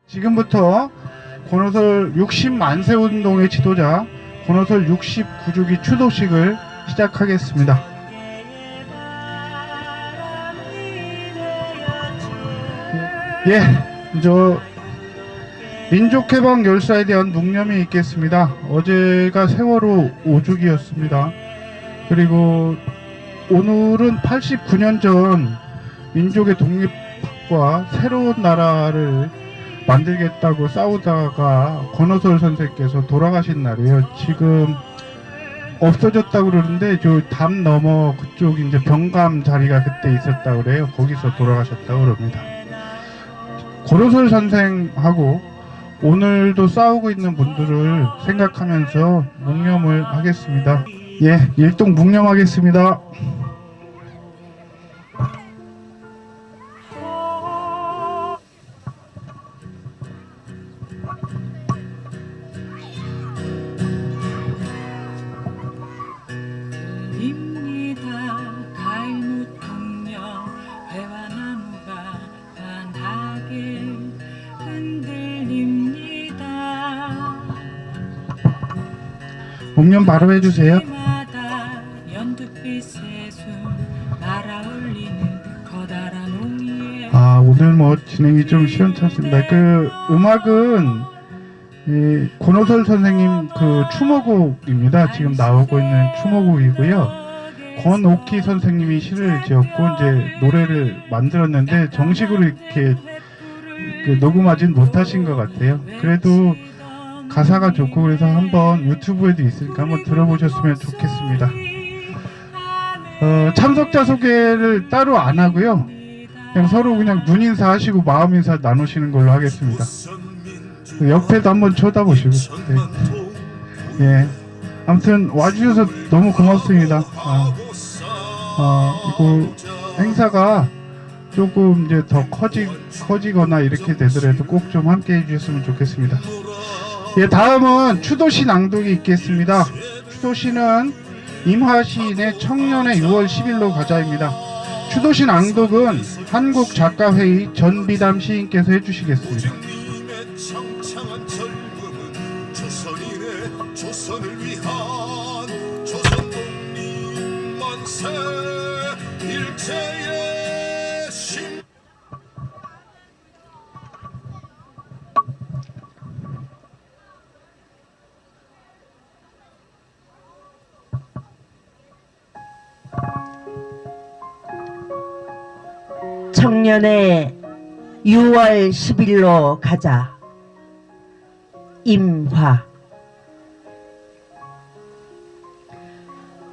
지금부터 권오설 60만세 운동의 지도자 권오설 69주기 추도식을 시작하겠습니다. 민족해방 열사에 대한 묵념이 있겠습니다. 어제가 세월호 5주기였습니다. 그리고 오늘은 89년 전 민족의 독립과 새로운 나라를 만들겠다고 싸우다가 권오설 선생께서 돌아가신 날이에요. 지금 없어졌다고 그러는데 저 담 넘어 그쪽 이제 병감 자리가 그때 있었다고 그래요. 거기서 돌아가셨다고 그럽니다. 권오설 선생하고 오늘도 싸우고 있는 분들을 생각하면서 묵념을 하겠습니다. 일동 묵념하겠습니다. 묵념 바로 해주세요. 오늘 뭐 진행이 좀 시원찮습니다. 그 음악은 권오설 선생님 그 추모곡입니다. 지금 나오고 있는 추모곡이고요. 권옥희 선생님이 시를 지었고 이제 노래를 만들었는데 정식으로 이렇게 녹음하진 못하신 것 같아요. 그래도 가사가 좋고 그래서 한번 유튜브에도 있으니까 한번 들어보셨으면 좋겠습니다. 참석자 소개를 따로 안 하고요. 그냥 서로 그냥 눈인사 하시고 마음인사 나누시는 걸로 하겠습니다. 옆에도 한번 쳐다보시고. 아무튼 와주셔서 너무 고맙습니다. 이거 행사가 조금 이제 더 커지거나 이렇게 되더라도 꼭 좀 함께 해주셨으면 좋겠습니다. 다음은 추도시 낭독이 있겠습니다. 추도시는 임화시인의 청년의 6월 10일로 가자입니다. 추도시 낭독은 한국작가회의 전비담 시인께서 해주시겠습니다. 조선을 위한 조선 독립 만세 일제의 심 청년의 6월 10일로 가자. 임화.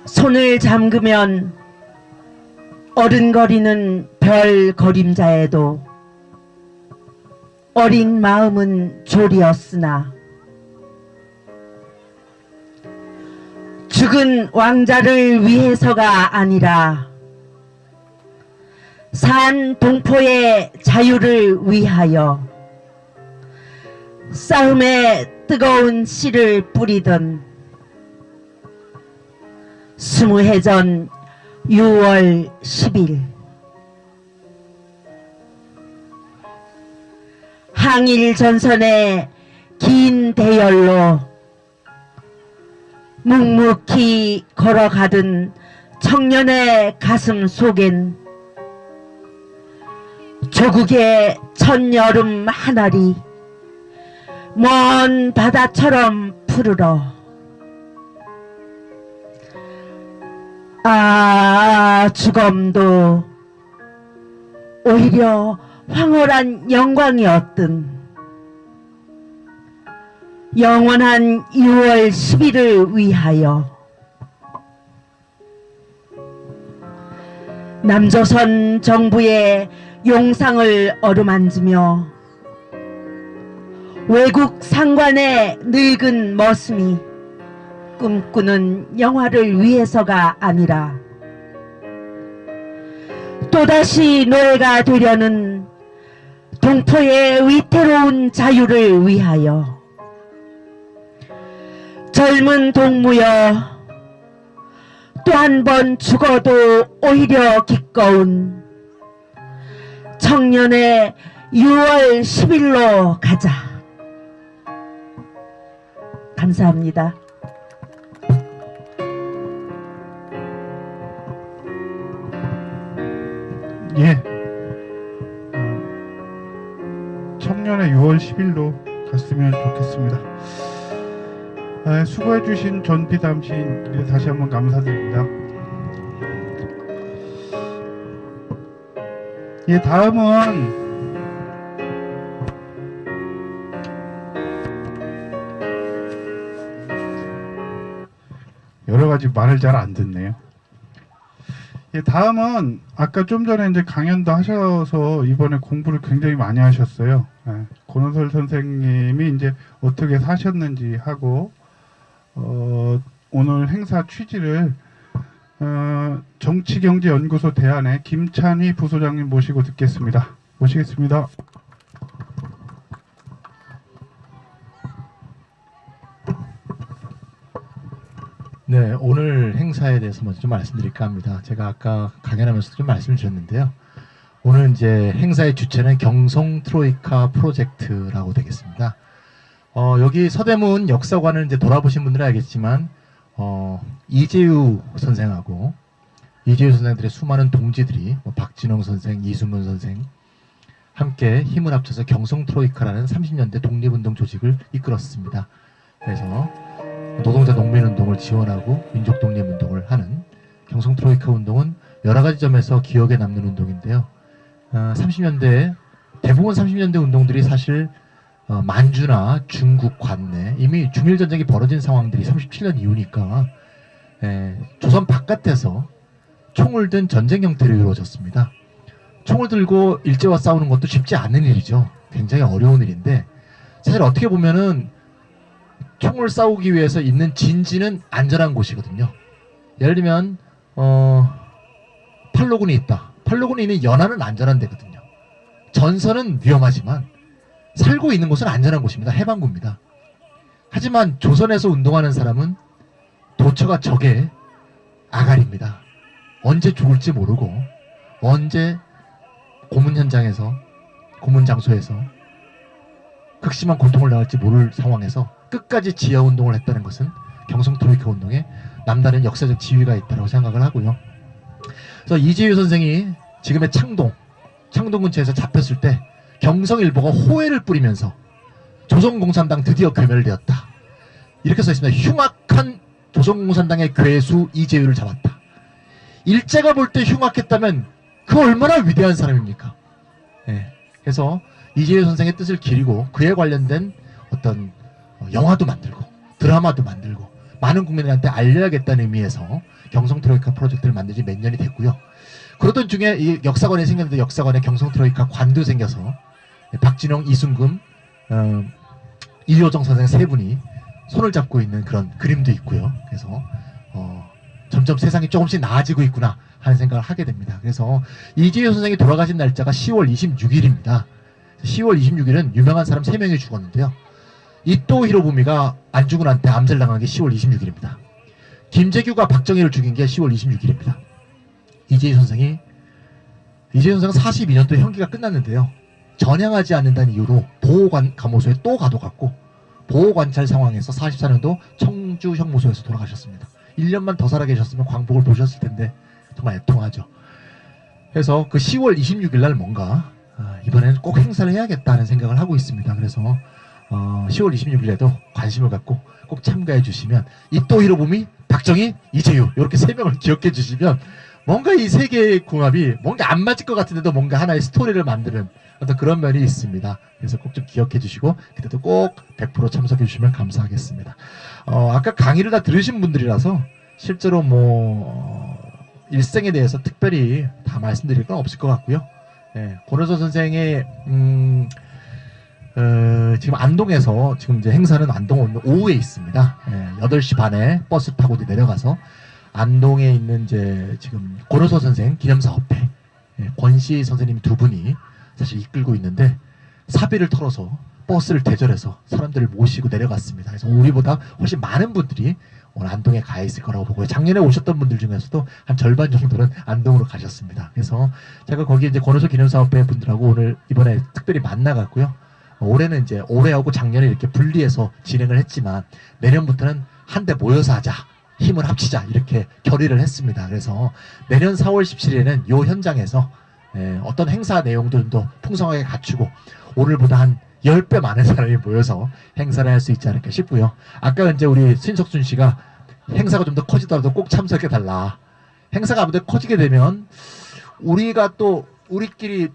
손을 잠그면 어른거리는 별 그림자에도 어린 마음은 졸이었으나 죽은 왕자를 위해서가 아니라 산 동포의 자유를 위하여 싸움에 뜨거운 씨를 뿌리던 스무해 전 6월 10일 항일 전선의 긴 대열로 묵묵히 걸어가던 청년의 가슴 속엔 조국의 첫여름 하늘이 먼 바다처럼 푸르러 죽음도 오히려 황홀한 영광이었던 영원한 6월 10일을 위하여 남조선 정부의 용상을 어루만지며 외국 상관의 늙은 머슴이 꿈꾸는 영화를 위해서가 아니라 또다시 노예가 되려는 동포의 위태로운 자유를 위하여 젊은 동무여 또 한 번 죽어도 오히려 기꺼운 청년의 6월 10일로 가자. 감사합니다. 예. 청년의 6월 10일로 갔으면 좋겠습니다. 수고해주신 전피담 시인 다시 한번 감사드립니다. 예, 다음은 여러 가지 말을 잘 안 듣네요. 예, 다음은 아까 좀 전에 이제 강연도 하셔서 이번에 공부를 굉장히 많이 하셨어요. 예, 권호설 선생님이 이제 어떻게 사셨는지 하고 오늘 행사 취지를 정치경제연구소 대안의 김찬희 부소장님 모시고 듣겠습니다. 모시겠습니다. 네, 오늘 행사에 대해서 먼저 좀 말씀드릴까 합니다. 제가 아까 강연하면서 좀 말씀을 드렸는데요. 오늘 이제 행사의 주체는 경성 트로이카 프로젝트라고 되겠습니다. 여기 서대문 역사관을 이제 돌아보신 분들은 알겠지만, 이재유 선생하고 이재유 선생들의 수많은 동지들이 박진홍 선생, 이순문 선생 함께 힘을 합쳐서 경성 트로이카라는 30년대 독립운동 조직을 이끌었습니다. 그래서 노동자 농민운동을 지원하고 민족 독립운동을 하는 경성 트로이카 운동은 여러 가지 점에서 기억에 남는 운동인데요. 30년대 대부분 30년대 운동들이 사실 만주나 중국 관내 이미 중일전쟁이 벌어진 상황들이 37년 이후니까 조선 바깥에서 총을 든 전쟁 형태로 이루어졌습니다. 총을 들고 일제와 싸우는 것도 쉽지 않은 일이죠. 굉장히 어려운 일인데 사실 어떻게 보면은 총을 싸우기 위해서 있는 진지는 안전한 곳이거든요. 예를 들면 팔로군이 있다. 팔로군이 있는 연안은 안전한 데거든요. 전선은 위험하지만 살고 있는 곳은 안전한 곳입니다. 해방구입니다. 하지만 조선에서 운동하는 사람은 도처가 적의 아가리입니다. 언제 죽을지 모르고 언제 고문 현장에서 고문 장소에서 극심한 고통을 당할지 모를 상황에서 끝까지 지하운동을 했다는 것은 경성 트로이카 운동에 남다른 역사적 지위가 있다고 생각을 하고요. 그래서 이재유 선생이 지금의 창동 근처에서 잡혔을 때 경성일보가 호해를 뿌리면서 조선공산당 드디어 괴멸되었다. 이렇게 써 있습니다. 흉악한 조선공산당의 괴수 이재유를 잡았다. 일제가 볼 때 흉악했다면 그 얼마나 위대한 사람입니까? 그래서 이재유 선생의 뜻을 기리고 그에 관련된 어떤 영화도 만들고 드라마도 만들고 많은 국민들한테 알려야겠다는 의미에서 경성 트로이카 프로젝트를 만든 지 몇 년이 됐고요. 그러던 중에 이 역사관에 생겼는데 역사관에 경성 트로이카 관도 생겨서 박진홍, 이순금, 이효정 선생 세 분이 손을 잡고 있는 그런 그림도 있고요. 그래서 점점 세상이 조금씩 나아지고 있구나 하는 생각을 하게 됩니다. 그래서 이재유 선생이 돌아가신 날짜가 10월 26일입니다. 10월 26일은 유명한 사람 3명이 죽었는데요. 이토 히로부미가 안중근한테 암살당한 게 10월 26일입니다. 김재규가 박정희를 죽인 게 10월 26일입니다. 이재유 선생은 42년도 형기가 끝났는데요. 전향하지 않는다는 이유로 보호감호소에 또 가둬갔고 보호관찰 상황에서 44년도 청주 형무소에서 돌아가셨습니다. 1년만 더 살아 계셨으면 광복을 보셨을 텐데 정말 애통하죠. 그래서 그 10월 26일 날 뭔가 이번에는 꼭 행사를 해야겠다는 생각을 하고 있습니다. 그래서 10월 26일에도 관심을 갖고 꼭 참가해 주시면 이토 히로부미, 박정희, 이재유 이렇게 3명을 기억해 주시면 뭔가 이 세 개의 궁합이 뭔가 안 맞을 것 같은데도 뭔가 하나의 스토리를 만드는 어떤 그런 면이 있습니다. 그래서 꼭 좀 기억해 주시고 그때도 꼭 100% 참석해 주시면 감사하겠습니다. 아까 강의를 다 들으신 분들이라서 실제로 일생에 대해서 특별히 다 말씀드릴 건 없을 것 같고요. 권호서 선생의 지금 안동에서 지금 이제 행사는 안동 오후에 있습니다. 8시 반에 버스 타고 내려가서 안동에 있는 이제 지금 권호서 선생 기념사업회 권씨 선생님 두 분이 사실 이끌고 있는데 사비를 털어서 버스를 대절해서 사람들을 모시고 내려갔습니다. 그래서 우리보다 훨씬 많은 분들이 오늘 안동에 가 있을 거라고 보고요. 작년에 오셨던 분들 중에서도 한 절반 정도는 안동으로 가셨습니다. 그래서 제가 거기 이제 권오설 기념사업회 분들하고 오늘 이번에 특별히 만나갔고요. 올해는 이제 올해하고 작년에 이렇게 분리해서 진행을 했지만 내년부터는 한데 모여서 하자. 힘을 합치자. 이렇게 결의를 했습니다. 그래서 내년 4월 17일에는 요 현장에서 어떤 행사 내용도 좀 더 풍성하게 갖추고 오늘보다 한 10배 많은 사람이 모여서 행사를 할 수 있지 않을까 싶고요. 아까 이제 우리 신석준 씨가 행사가 좀 더 커지더라도 꼭 참석해 달라. 행사가 아무래도 커지게 되면 우리가 또 우리끼리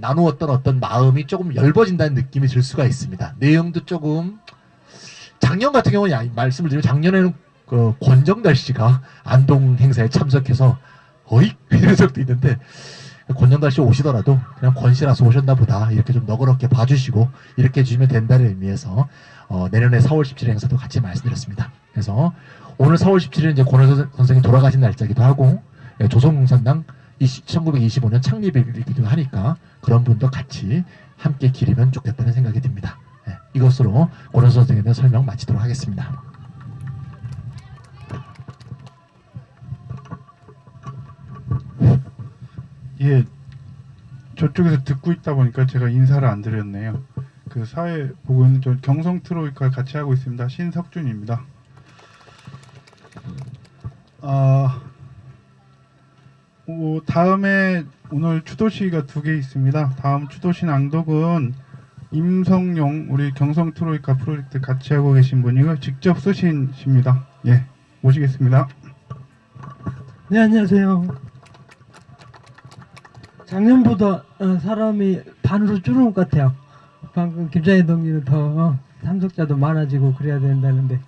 나누었던 어떤 마음이 조금 엷어진다는 느낌이 들 수가 있습니다. 내용도 조금 작년 같은 경우는 말씀을 드리면 작년에는 그 권정달 씨가 안동 행사에 참석해서 어이 이런 적도 있는데 권정달 씨 오시더라도 그냥 권 씨라서 오셨나 보다 이렇게 좀 너그럽게 봐주시고 이렇게 해주시면 된다는 의미에서 내년에 4월 17일 행사도 같이 말씀드렸습니다. 그래서 오늘 4월 17일은 이제 권오설 선생이 돌아가신 날짜기도 하고 조선공산당 1925년 창립일이기도 하니까 그런 분도 같이 함께 기리면 좋겠다는 생각이 듭니다. 이것으로 권오설 선생에 대한 설명 마치도록 하겠습니다. 예, 저쪽에서 듣고 있다 보니까 제가 인사를 안 드렸네요. 그 사회 보고 있는 저 경성 트로이카 같이 하고 있습니다. 신석준입니다. 다음에 오늘 추도시가 2개 있습니다. 다음 추도시 낭독은 임성용 우리 경성 트로이카 프로젝트 같이 하고 계신 분이고 직접 쓰신 시입니다. 예, 모시겠습니다. 네, 안녕하세요. 작년보다 사람이 반으로 줄은 것 같아요. 방금 김장희 동기는 더 참석자도 많아지고 그래야 된다는데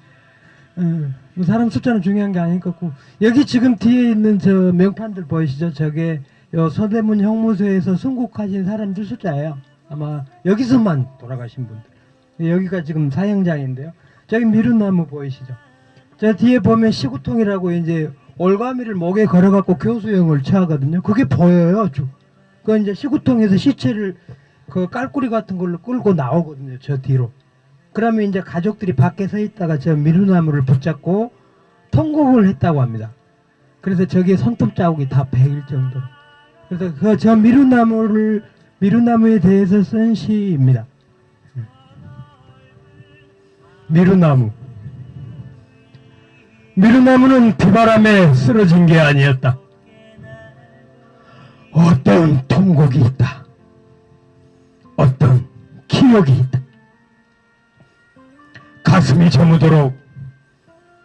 뭐 사람 숫자는 중요한 게 아닌 것 같고 여기 지금 뒤에 있는 저 명판들 보이시죠? 저게 요 서대문 형무소에서 순국하신 사람들 숫자예요. 아마 여기서만 돌아가신 분들. 여기가 지금 사형장인데요. 저기 미룬나무 보이시죠? 저 뒤에 보면 시구통이라고 이제 올가미를 목에 걸어갖고 교수형을 취하거든요. 그게 보여요, 쭉. 그 이제 시구통에서 시체를 그 깔꾸리 같은 걸로 끌고 나오거든요, 저 뒤로. 그러면 이제 가족들이 밖에 서 있다가 저 미루나무를 붙잡고 통곡을 했다고 합니다. 그래서 저기에 손톱 자국이 다 베일 정도로. 그래서 그 저 미루나무에 대해서 쓴 시입니다. 미루나무. 미루나무는 비바람에 쓰러진 게 아니었다. 어떤 통곡이 있다. 어떤 기억이 있다. 가슴이 저무도록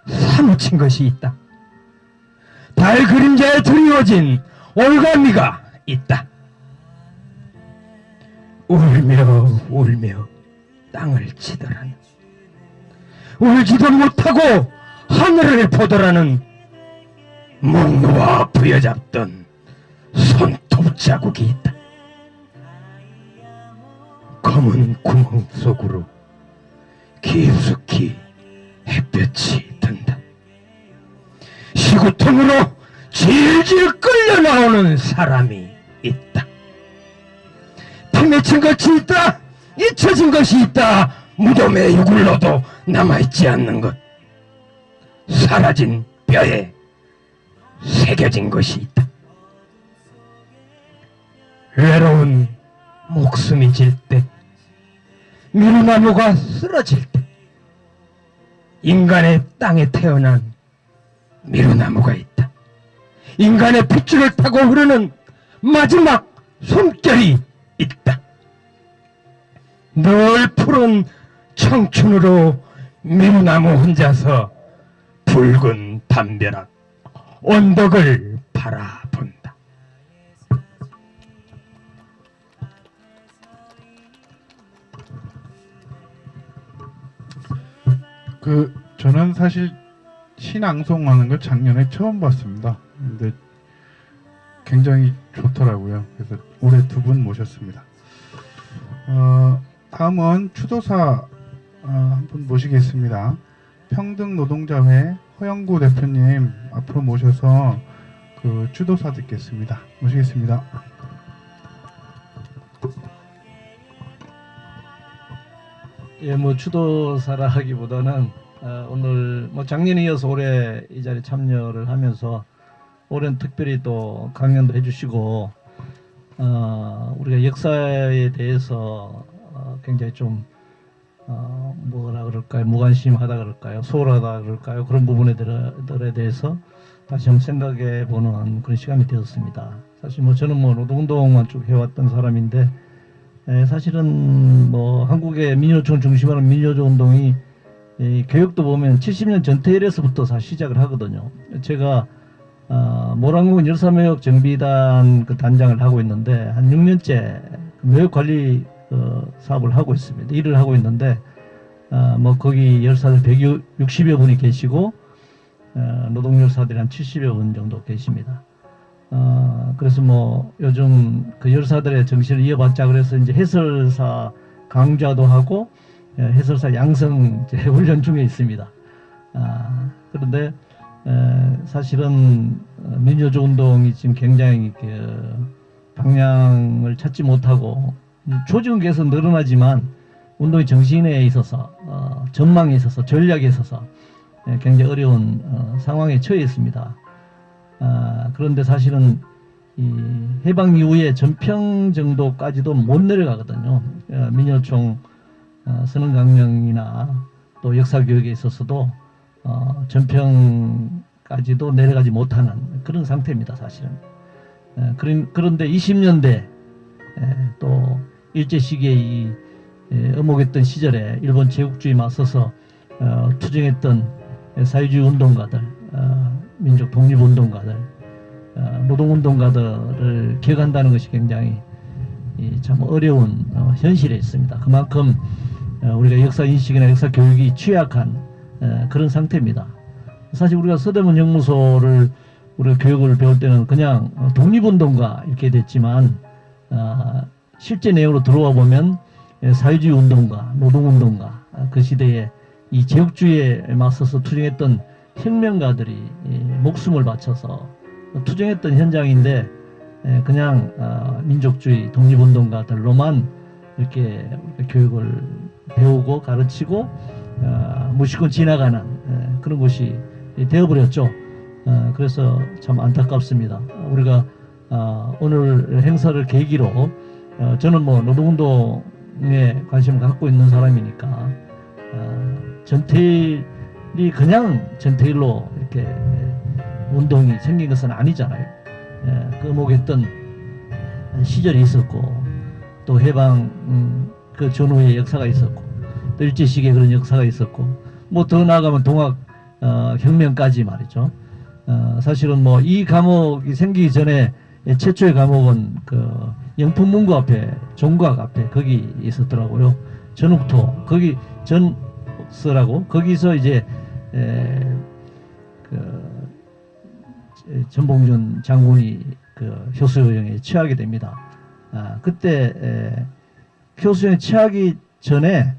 사무친 것이 있다. 달 그림자에 드리워진 올가미가 있다. 울며 울며 땅을 치더라는 울지도 못하고 하늘을 보더라는 목 놓아 부여잡던 손톱 자국이 있다. 검은 구멍 속으로 깊숙이 햇볕이 든다. 시구통으로 질질 끌려 나오는 사람이 있다. 피 맺힌 것이 있다. 잊혀진 것이 있다. 무덤에 유굴러도 남아있지 않는 것. 사라진 뼈에 새겨진 것이 있다. 외로운 목숨이 질 때, 미루나무가 쓰러질 때, 인간의 땅에 태어난 미루나무가 있다. 인간의 핏줄을 타고 흐르는 마지막 숨결이 있다. 늘 푸른 청춘으로 미루나무 혼자서 붉은 담벼락 언덕을 바라본다. 저는 사실 신앙송하는 걸 작년에 처음 봤습니다. 근데 굉장히 좋더라고요. 그래서 올해 2분 모셨습니다. 다음은 추도사 한 분 모시겠습니다. 평등노동자회 허영구 대표님 앞으로 모셔서 그 추도사 듣겠습니다. 모시겠습니다. 예, 뭐 추도사라 하기보다는 오늘 뭐 작년에 이어서 올해 이 자리에 참여를 하면서 올해는 특별히 또 강연도 해주시고 우리가 역사에 대해서 굉장히 좀 뭐라 그럴까요, 무관심하다 그럴까요, 소홀하다 그럴까요, 그런 부분들에 대해서 다시 한번 생각해보는 그런 시간이 되었습니다. 사실 뭐 저는 뭐 노동운동만 쭉 해왔던 사람인데 사실은 뭐 한국의 민요총 중심으로 민요조 운동이 이 교육도 보면 70년 전태일에서부터 사실 시작을 하거든요. 제가 모란군 열사묘역 정비단 그 단장을 하고 있는데 한 6년째 묘역 관리 사업을 하고 있습니다. 일을 하고 있는데 뭐 거기 열사들 160여 분이 계시고 노동 열사들이 한 70여 분 정도 계십니다. 그래서 뭐 요즘 그 열사들의 정신을 이어받자 그래서 이제 해설사 강좌도 하고 해설사 양성 이제 훈련 중에 있습니다. 그런데 사실은 민요조 운동이 지금 굉장히 방향을 찾지 못하고 조직은 계속 늘어나지만 운동의 정신에 있어서 전망에 있어서 전략에 있어서 굉장히 어려운 상황에 처해 있습니다. 그런데 사실은 이 해방 이후에 전평 정도까지도 못 내려가거든요. 민요총 선언강령이나 또 역사교육에 있어서도 전평까지도 내려가지 못하는 그런 상태입니다. 사실은. 그런데 20년대 또 일제시기에 이 엄혹했던 시절에 일본 제국주의 맞서서 투쟁했던 사회주의 운동가들, 민족 독립운동가들, 노동운동가들을 기억한다는 것이 굉장히 참 어려운 현실에 있습니다. 그만큼 우리가 역사인식이나 역사교육이 취약한 그런 상태입니다. 사실 우리가 서대문 형무소를 우리가 교육을 배울 때는 그냥 독립운동가 이렇게 됐지만 실제 내용으로 들어와 보면 사회주의 운동가, 노동운동가, 그 시대에 이 제국주의에 맞서서 투쟁했던 혁명가들이 목숨을 바쳐서 투쟁했던 현장인데 그냥 민족주의 독립운동가들로만 이렇게 교육을 배우고 가르치고 무시권 지나가는 그런 곳이 되어버렸죠. 그래서 참 안타깝습니다. 우리가 오늘 행사를 계기로 저는 뭐 노동운동에 관심을 갖고 있는 사람이니까 전태일이 그냥 전태일로 이렇게 운동이 생긴 것은 아니잖아요. 그 목했던 시절이 있었고 또 해방 그 전후의 역사가 있었고 또 일제시기에 그런 역사가 있었고 뭐 더 나아가면 동학 혁명까지 말이죠. 사실은 뭐 이 과목이 생기기 전에 최초의 과목은 그 영풍문고 앞에 종각 앞에 거기 있었더라고요. 전욱토 거기 전서라고 거기서 이제 전봉준 장군이 그 효수형에 처하게 됩니다. 그때 효수형에 처하기 전에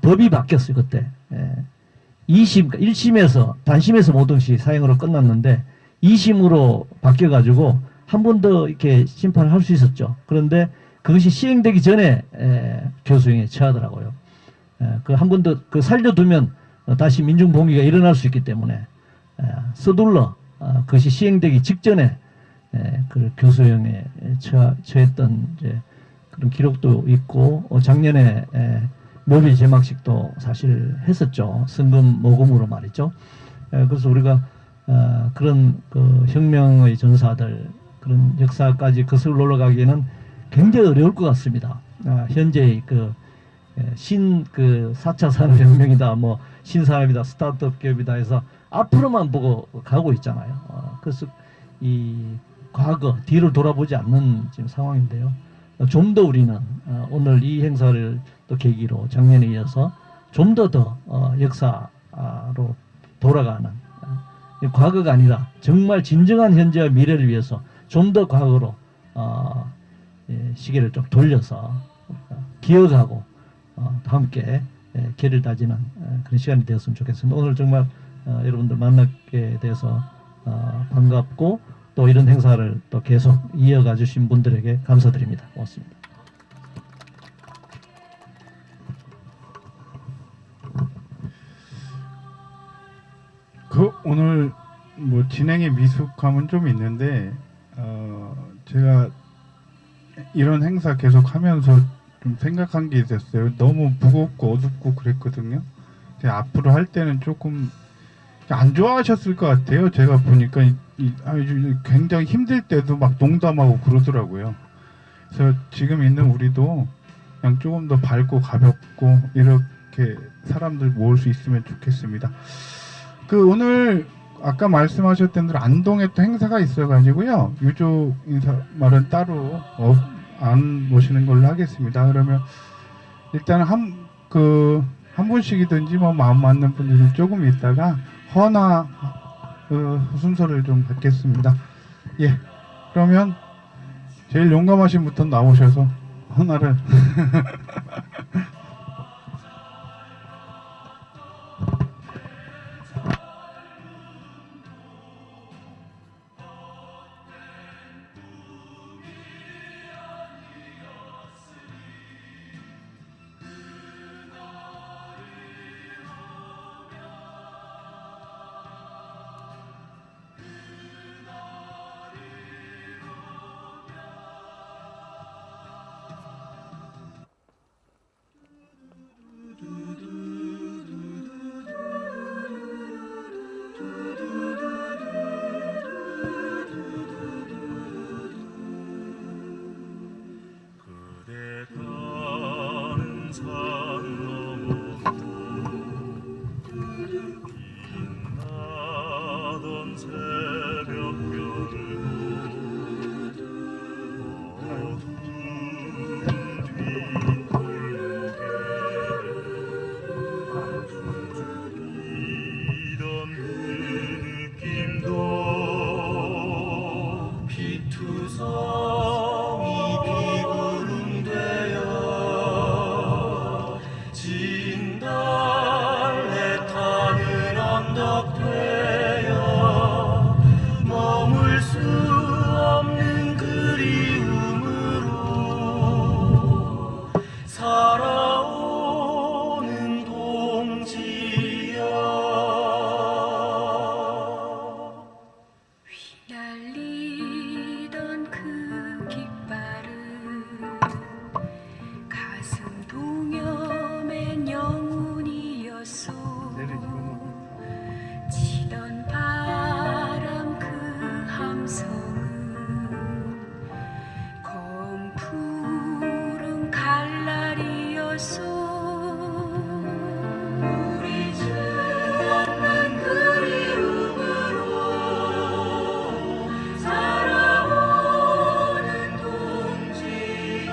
법이 바뀌었어요. 그때 2심, 1심에서 단심에서 모동시 사형으로 끝났는데 2심으로 바뀌어가지고 한 번 더 이렇게 심판을 할 수 있었죠. 그런데 그것이 시행되기 전에 교수형에 처하더라고요. 그 한 번 더 그 살려두면 다시 민중봉기가 일어날 수 있기 때문에 서둘러 그것이 시행되기 직전에 그 교수형에 처했던 이제 그런 기록도 있고 작년에 묘비 제막식도 사실 했었죠. 승금 모금으로 말이죠. 그래서 우리가 그런 그 혁명의 전사들 그런 역사까지 거슬러 올라가기에는 굉장히 어려울 것 같습니다. 현재 그 4차 산업혁명이다, 뭐 신산업이다, 스타트업 기업이다 해서 앞으로만 보고 가고 있잖아요. 그래서 이 과거 뒤를 돌아보지 않는 지금 상황인데요. 좀 더 우리는 오늘 이 행사를 또 계기로 작년에 이어서 좀 더 역사로 돌아가는 과거가 아니라 정말 진정한 현재와 미래를 위해서 좀 더 과거로 시계를 좀 돌려서 기억하고 함께 길을 다지는 그런 시간이 되었으면 좋겠습니다. 오늘 정말 여러분들 만나게 돼서 반갑고 또 이런 행사를 또 계속 이어가 주신 분들에게 감사드립니다. 고맙습니다. 오늘 뭐 진행에 미숙함은 좀 있는데 제가 이런 행사 계속 하면서 좀 생각한 게 있었어요. 너무 무겁고 어둡고 그랬거든요. 근데 앞으로 할 때는 조금 안 좋아하셨을 것 같아요. 제가 보니까 굉장히 힘들 때도 막 농담하고 그러더라고요. 그래서 지금 있는 우리도 그냥 조금 더 밝고 가볍고 이렇게 사람들 모을 수 있으면 좋겠습니다. 그 오늘 아까 말씀하셨던 대로 안동에 또 행사가 있어가지고요. 유족 인사 말은 따로 안 모시는 걸로 하겠습니다. 그러면 일단 한 분씩이든지 뭐 마음 맞는 분들은 조금 있다가 헌화 순서를 좀 받겠습니다. 예, 그러면 제일 용감하신 분부터 나오셔서 헌화를 휘날리던 그 깃발은 가슴 동여맨 영혼이었소. 치던 바람 그 함성은 검푸른 갈날이었소. 우리 주 없는 그리움으로 살아오는 동지여.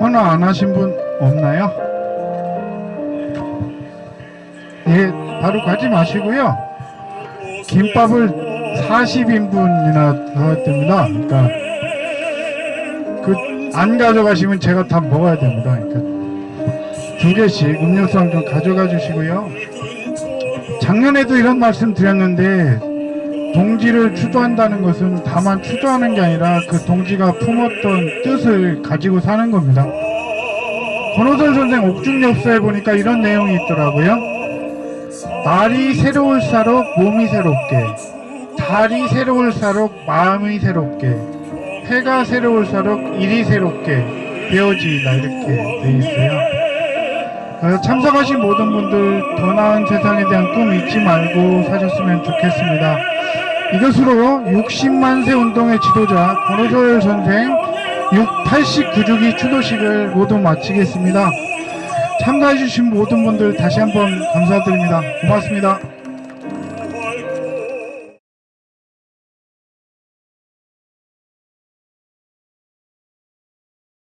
헌화 안 하신 분 없나요? 예, 바로 가지 마시고요. 김밥을 40인분이나 사야 됩니다. 그러니까 안 가져가시면 제가 다 먹어야 됩니다. 그러니까 2개씩 음료수랑 좀 가져가 주시고요. 작년에도 이런 말씀 드렸는데 동지를 추도한다는 것은 다만 추도하는 게 아니라 그 동지가 품었던 뜻을 가지고 사는 겁니다. 권호설 선생 옥중엽서에 보니까 이런 내용이 있더라고요. 날이 새로울수록 몸이 새롭게, 달이 새로울수록 마음이 새롭게, 해가 새로울수록 일이 새롭게 되어지이다, 이렇게 돼 있어요. 참석하신 모든 분들 더 나은 세상에 대한 꿈 잊지 말고 사셨으면 좋겠습니다. 이것으로 60만 세 운동의 지도자 권호설 선생 89주기 추도식을 모두 마치겠습니다. 참가해주신 모든 분들 다시 한번 감사드립니다. 고맙습니다.